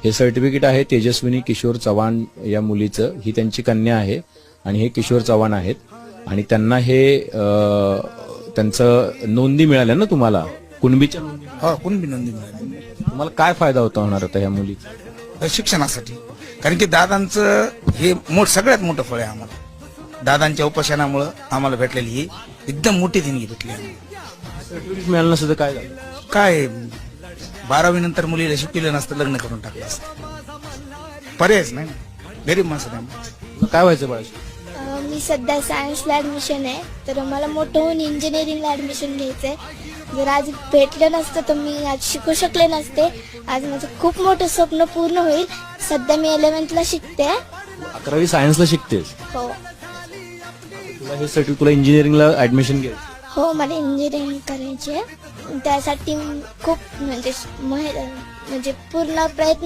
हे सर्टिफिकेट आहे तेजस्विनी किशोर चव्हाण या मुलीचं. ही त्यांची कन्या आहे आणि हे किशोर चव्हाण आहेत. आणि त्यांना हे त्यांचं नोंदी मिळाल्या ना तुम्हाला, कुणबीच्या नोंदी. हो, कुणबी नोंदी मिळाली. तुम्हाला काय फायदा होणार होता ह्या मुलीचा? शिक्षणासाठी. कारण की दादांचं हे सगळ्यात मोठं फळ आहे आम्हाला. दादांच्या उपोषणामुळं आम्हाला भेटलेली ही एकदम मोठी देणगी भेटली आम्हाला. सर्टिफिकेट मिळालं नसतं तर काय झालं? काय 12वी नंतर मुलीला शिकवलं नसतं, लग्न करून टाकलं असतं. पर्यायच नाही ना, गरीब माणसं नाही. तुला काय व्हायचं बाळाशी? मी सध्या सायन्सला ऍडमिशन आहे, तर मला मोठं होऊन इंजिनिअरिंगला ऍडमिशन घ्यायचंय. जर आज भेटलं नसतं तर मी आज शिकू शकले नसते. आज माझं खूप मोठं स्वप्न पूर्ण होईल. सध्या मी 11th शिकते. 11वी सायन्सला शिकतेस. हो तुला हे सर्टिफिकेट, तुला इंजिनिअरिंगला ऍडमिशन घ्यायचं? हो, मला इंजिनिअरिंग करायची आहे. त्यासाठी खूप म्हणजे पूर्ण प्रयत्न